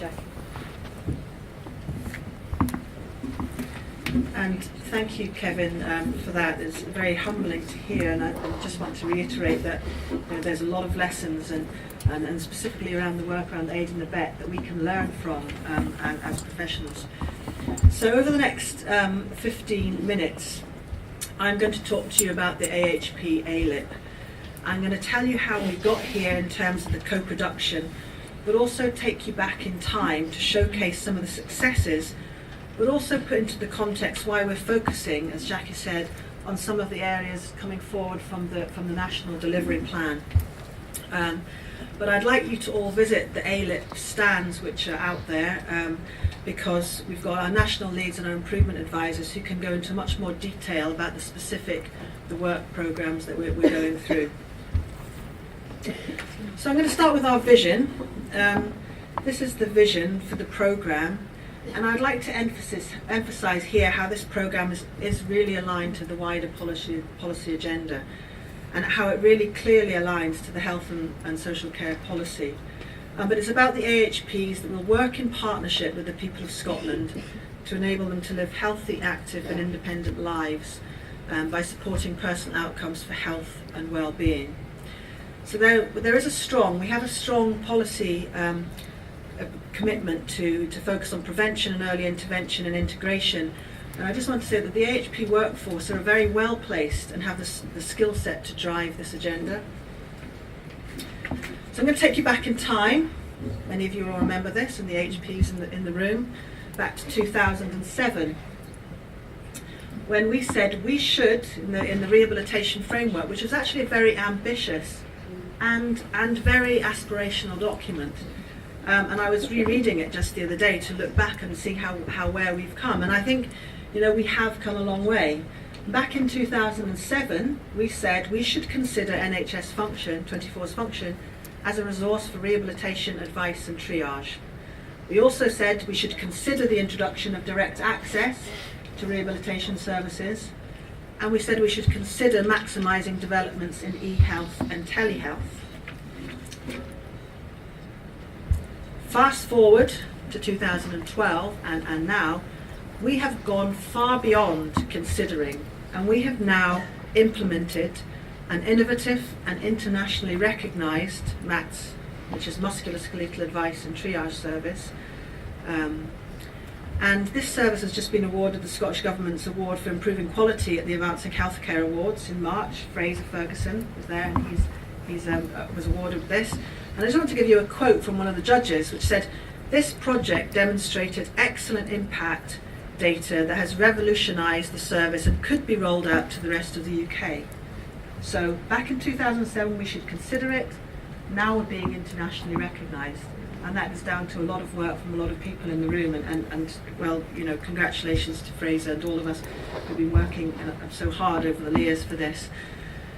Jackie. And thank you, Kevin, for that. It's very humbling to hear, and I just want to reiterate that there's a lot of lessons and specifically around the work around aid and abet that we can learn from as professionals. So over the next 15 minutes, I'm going to talk to you about the AHP AILIP. I'm going to tell you how we got here in terms of the co-production, but also take you back in time to showcase some of the successes, but also put into the context why we're focusing, as Jackie said, on some of the areas coming forward from the National Delivery Plan. But I'd like you to all visit the AILIP stands which are out there, because we've got our national leads and our improvement advisors who can go into much more detail about the work programs that we're going through. So I'm going to start with our vision. This is the vision for the program, and I'd like to emphasize here how this program is really aligned to the wider policy agenda, and how it really clearly aligns to the health and social care policy. But it's about the AHPs that will work in partnership with the people of Scotland to enable them to live healthy, active and independent lives by supporting personal outcomes for health and well-being. So we have a strong policy commitment to focus on prevention and early intervention and integration. And I just want to say that the AHP workforce are very well placed and have the skill set to drive this agenda. So I'm going to take you back in time. Many of you will remember this, and the AHPs in the room, back to 2007, when we said we should, in the rehabilitation framework, which was actually a very ambitious and very aspirational document. And I was rereading it just the other day to look back and see where we've come. And I think, we have come a long way. Back in 2007, we said we should consider NHS function, 24's function, as a resource for rehabilitation, advice and triage. We also said we should consider the introduction of direct access to rehabilitation services, and we said we should consider maximising developments in e-health and telehealth. Fast forward to 2012 and now, we have gone far beyond considering, and we have now implemented an innovative and internationally recognised MATS, which is Musculoskeletal Advice and Triage Service. And this service has just been awarded the Scottish Government's Award for Improving Quality at the Advancing Healthcare Awards in March. Fraser Ferguson was there, and he was awarded this. And I just want to give you a quote from one of the judges, which said, "This project demonstrated excellent impact data that has revolutionised the service and could be rolled out to the rest of the UK." So back in 2007 we should consider it. Now we're being internationally recognised, and that is down to a lot of work from a lot of people in the room, and well, congratulations to Fraser and all of us who've been working so hard over the years for this.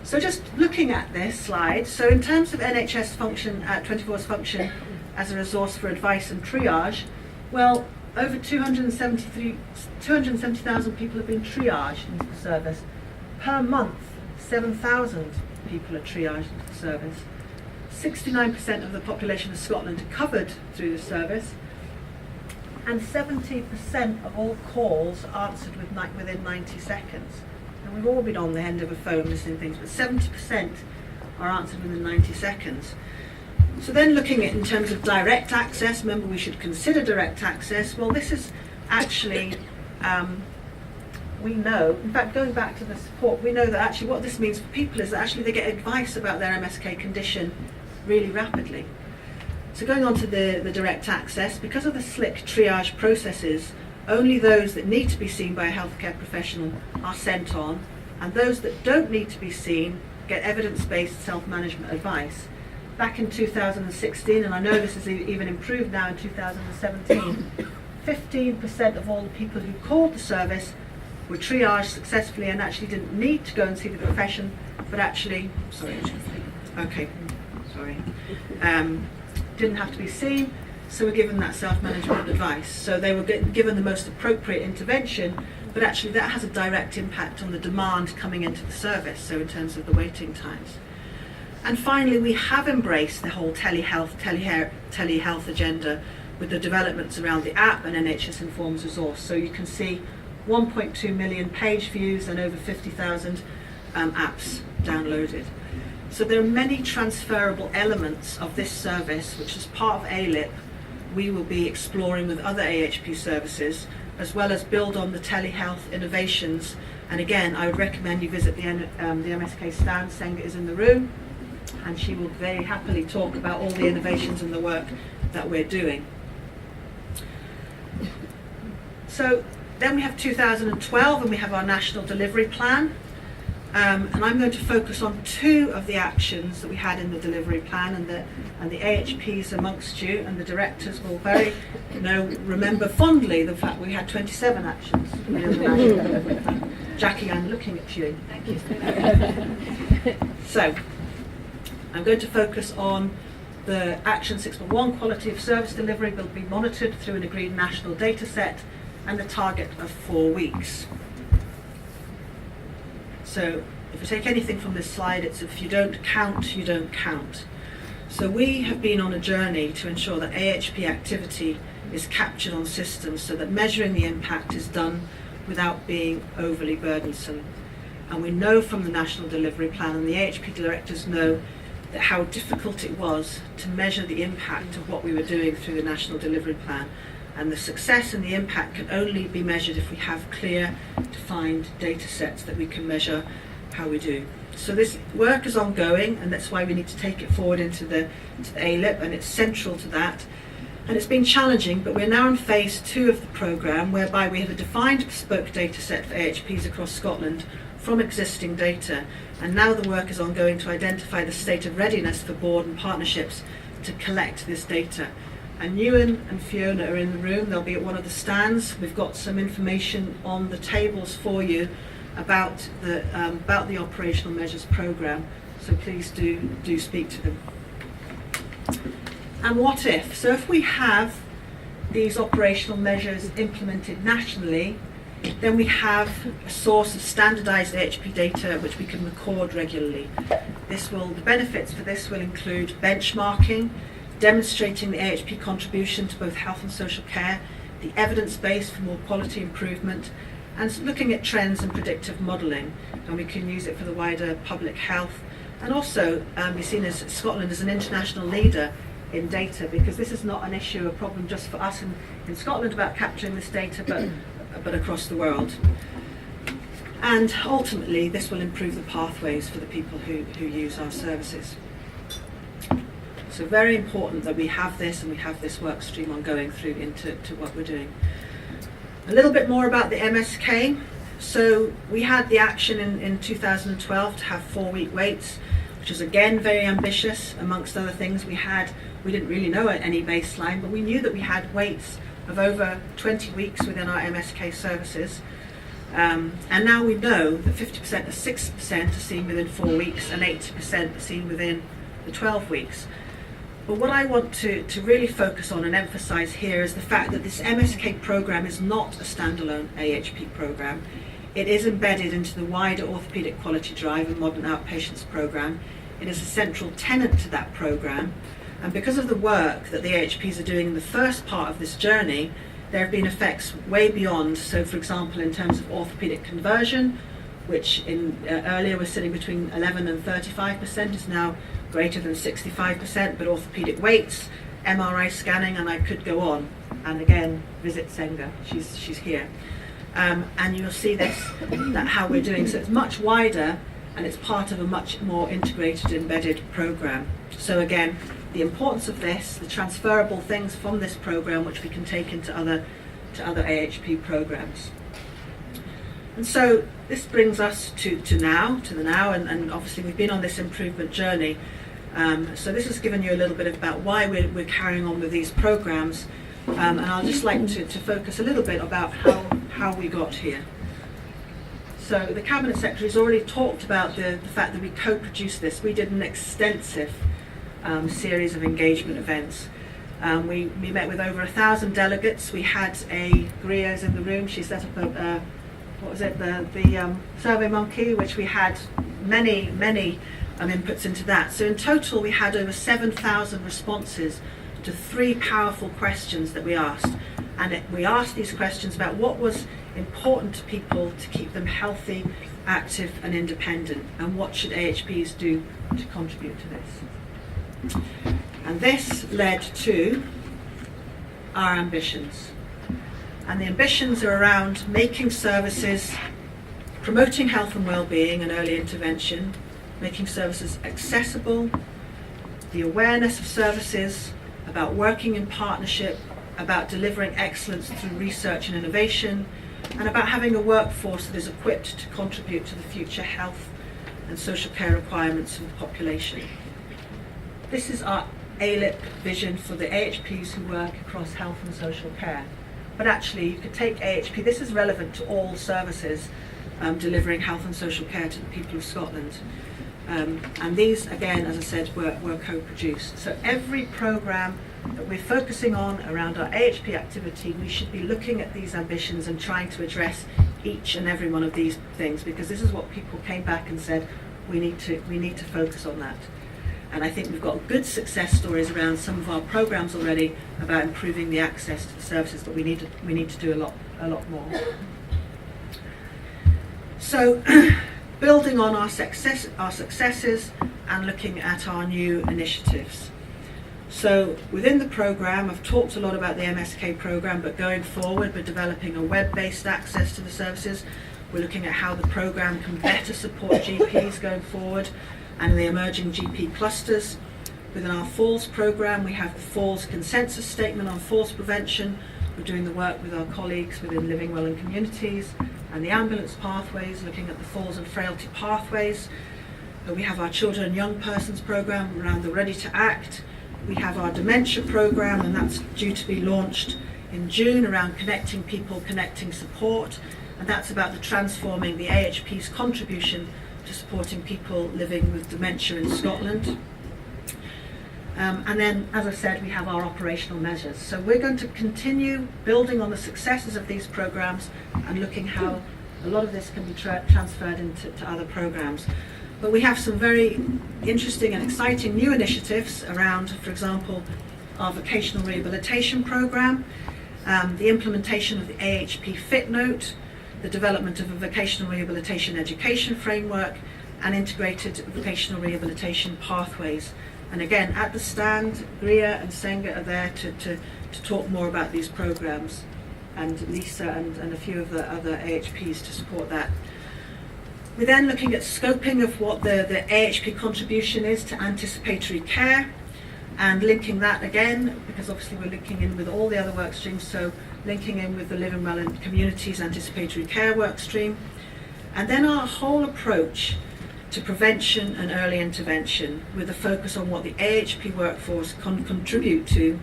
So just looking at this slide, so in terms of NHS function, 24's function as a resource for advice and triage, well, over 270,000 people have been triaged into the service. Per month, 7,000 people are triaged into the service. 69% of the population of Scotland are covered through the service, and 70% of all calls are answered within 90 seconds. And we've all been on the end of a phone listening to things, but 70% are answered within 90 seconds. So then looking at in terms of direct access, remember we should consider direct access. Well, this is actually, we know, in fact going back to the support, we know that actually what this means for people is that actually they get advice about their MSK condition really rapidly. So going on to the direct access, because of the slick triage processes, only those that need to be seen by a healthcare professional are sent on, and those that don't need to be seen get evidence-based self-management advice. Back in 2016, and I know this is even improved now in 2017, 15% of all the people who called the service were triaged successfully and actually didn't need to go and see the profession, but actually, didn't have to be seen, so were given that self-management advice. So they were given the most appropriate intervention, but actually that has a direct impact on the demand coming into the service, so in terms of the waiting times. And finally, we have embraced the whole telehealth agenda with the developments around the app and NHS Informs resource. So you can see 1.2 million page views and over 50,000 apps downloaded. So there are many transferable elements of this service, which as part of AILIP, we will be exploring with other AHP services, as well as build on the telehealth innovations. And again, I would recommend you visit the MSK stand. Senga is in the room, and she will very happily talk about all the innovations and the work that we're doing. So then we have 2012, and we have our national delivery plan. And I'm going to focus on two of the actions that we had in the delivery plan, and the AHPs amongst you and the directors will very remember fondly the fact we had 27 actions in the national delivery plan. Jackie, I'm looking at you. Thank you. So I'm going to focus on the action 6.1, quality of service delivery will be monitored through an agreed national data set and the target of 4 weeks. So if you take anything from this slide, it's if you don't count, you don't count. So we have been on a journey to ensure that AHP activity is captured on systems so that measuring the impact is done without being overly burdensome. And we know from the National Delivery Plan, and the AHP directors know, that how difficult it was to measure the impact of what we were doing through the National Delivery Plan. And the success and the impact can only be measured if we have clear, defined data sets that we can measure how we do. So this work is ongoing, and that's why we need to take it forward into the AILIP, and it's central to that. And it's been challenging, but we're now in phase 2 of the programme, whereby we have a defined bespoke data set for AHPs across Scotland from existing data. And now the work is ongoing to identify the state of readiness for board and partnerships to collect this data. And Ewan and Fiona are in the room. They'll be at one of the stands. We've got some information on the tables for you about the operational measures programme. So please do speak to them. And what if? So if we have these operational measures implemented nationally, then we have a source of standardised AHP data which we can record regularly. The benefits for this will include benchmarking, demonstrating the AHP contribution to both health and social care, the evidence base for more quality improvement, and looking at trends and predictive modelling. And we can use it for the wider public health, and also be seen as Scotland as an international leader in data, because this is not an issue, a problem just for us in Scotland about capturing this data, but across the world. And ultimately, this will improve the pathways for the people who use our services. So very important that we have this, and we have this work stream ongoing through into what we're doing. A little bit more about the MSK. So we had the action in 2012 to have 4-week waits, which is again very ambitious. Amongst other things, we didn't really know any baseline, but we knew that we had waits of over 20 weeks within our MSK services. And now we know that 50% or 6% are seen within 4 weeks and 80% are seen within the 12 weeks. But what I want to really focus on and emphasise here is the fact that this MSK programme is not a standalone AHP programme. It is embedded into the wider orthopaedic quality drive and modern outpatients programme. It is a central tenet to that programme. And because of the work that the AHPs are doing in the first part of this journey, there have been effects way beyond. So for example, in terms of orthopaedic conversion, which earlier was sitting between 11 and 35%, is now greater than 65%, but orthopaedic weights, MRI scanning, and I could go on. And again, visit Senga, she's here. And you'll see that how we're doing. So it's much wider, and it's part of a much more integrated, embedded programme. So again, the importance of this, the transferable things from this programme which we can take into other AHP programmes. And so this brings us to the now, and obviously we've been on this improvement journey. So this has given you a little bit about why we're carrying on with these programmes, and I'll just like to focus a little bit about how we got here. So the Cabinet Secretary's already talked about the fact that we co-produced this. We did an extensive series of engagement events. We met with over 1,000 delegates. We had Gria's in the room. She set up the Survey Monkey, which we had many inputs into that. So in total, we had over 7,000 responses to 3 powerful questions that we asked. And we asked these questions about what was important to people to keep them healthy, active and independent, and what should AHPs do to contribute to this. And this led to our ambitions. And the ambitions are around making services, promoting health and well-being and early intervention, making services accessible, the awareness of services, about working in partnership, about delivering excellence through research and innovation, and about having a workforce that is equipped to contribute to the future health and social care requirements of the population. This is our AILIP vision for the AHPs who work across health and social care. But actually, you could take AHP, this is relevant to all services delivering health and social care to the people of Scotland. And these, again, as I said, were co-produced. So every programme that we're focusing on around our AHP activity, we should be looking at these ambitions and trying to address each and every one of these things, because this is what people came back and said, we need to focus on that. And I think we've got good success stories around some of our programs already about improving the access to the services, but we need to do a lot more. So, building on our successes and looking at our new initiatives. So within the programme, I've talked a lot about the MSK programme, but going forward we're developing a web-based access to the services. We're looking at how the programme can better support GPs going forward and the emerging GP clusters. Within our Falls programme, we have the Falls consensus statement on falls prevention. We're doing the work with our colleagues within Living Well in Communities, and the ambulance pathways, looking at the falls and frailty pathways. We have our children and young persons programme around the Ready to Act. We have our dementia programme, and that's due to be launched in June, around connecting people, connecting support, and that's about the transforming the AHP's contribution to supporting people living with dementia in Scotland. And then, as I said, we have our operational measures. So we're going to continue building on the successes of these programmes and looking how a lot of this can be transferred into other programmes. But we have some very interesting and exciting new initiatives around, for example, our vocational rehabilitation programme, the implementation of the AHP Fit Note, the development of a vocational rehabilitation education framework, and integrated vocational rehabilitation pathways. And again, at the stand, Gria and Senga are there to talk more about these programmes, and Lisa and a few of the other AHPs to support that. We're then looking at scoping of what the AHP contribution is to anticipatory care, and linking that again, because obviously we're linking in with all the other work streams, so linking in with the Living Well in Communities anticipatory care work stream. And then our whole approach to prevention and early intervention, with a focus on what the AHP workforce can contribute to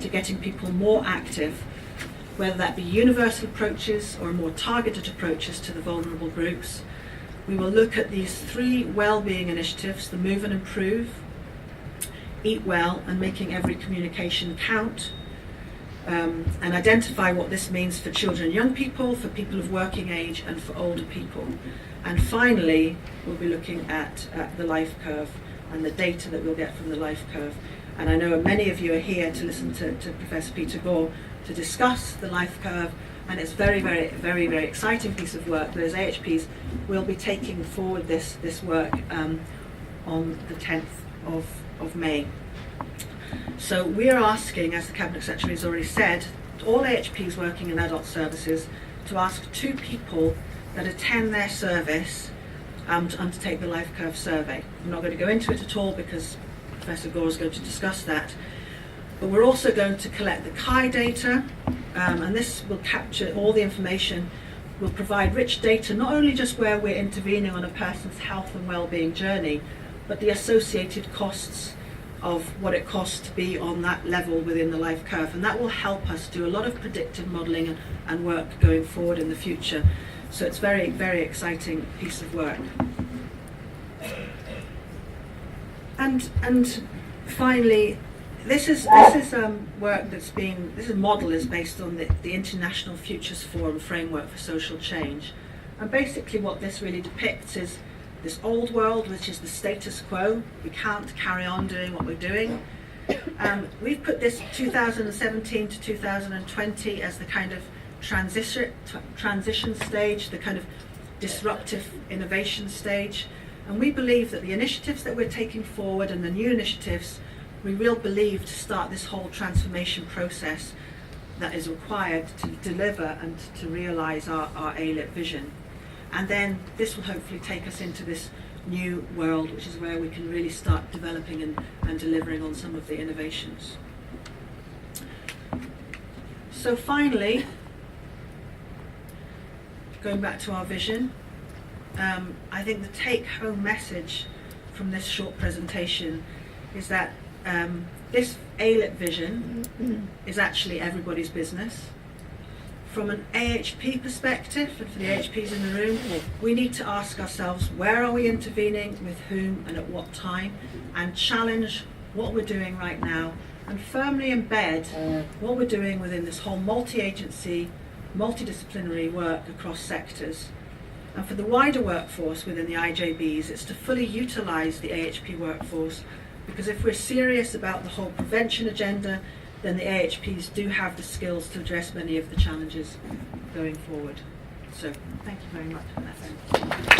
getting people more active, whether that be universal approaches or more targeted approaches to the vulnerable groups. We will look at these 3 well-being initiatives, the Move and Improve, Eat Well, and Making Every Communication Count, and identify what this means for children and young people, for people of working age, and for older people. And finally, we'll be looking at the life curve and the data that we'll get from the life curve. And I know many of you are here to listen to Professor Peter Gore to discuss the life curve, and it's very, very, very, very exciting piece of work. But as AHPs, we'll be taking forward this work on the 10th of May. So we are asking, as the Cabinet Secretary has already said, all AHPs working in adult services to ask 2 people that attend their service to undertake the life curve survey. I'm not going to go into it at all because Professor Gore is going to discuss that. But we're also going to collect the CHI data, and this will capture all the information, will provide rich data, not only just where we're intervening on a person's health and well-being journey, but the associated costs of what it costs to be on that level within the life curve. And that will help us do a lot of predictive modelling and work going forward in the future. So it's very, very exciting piece of work. And finally, this is work that's been, this model is based on the International Futures Forum framework for social change. And basically what this really depicts is this old world, which is the status quo. We can't carry on doing what we're doing. We've put this 2017 to 2020 as the kind of transition stage, the kind of disruptive innovation stage. And we believe that the initiatives that we're taking forward and the new initiatives, we really believe to start this whole transformation process that is required to deliver and to realise our AILIP vision. And then this will hopefully take us into this new world, which is where we can really start developing and delivering on some of the innovations. So finally, going back to our vision, I think the take-home message from this short presentation is that this AILIP vision is actually everybody's business. From an AHP perspective, and for the AHPs in the room, we need to ask ourselves, where are we intervening, with whom and at what time, and challenge what we're doing right now, and firmly embed what we're doing within this whole multi-agency, multidisciplinary work across sectors. And for the wider workforce within the IJBs, it's to fully utilise the AHP workforce, because if we're serious about the whole prevention agenda, then the AHPs do have the skills to address many of the challenges going forward. So thank you very much for that.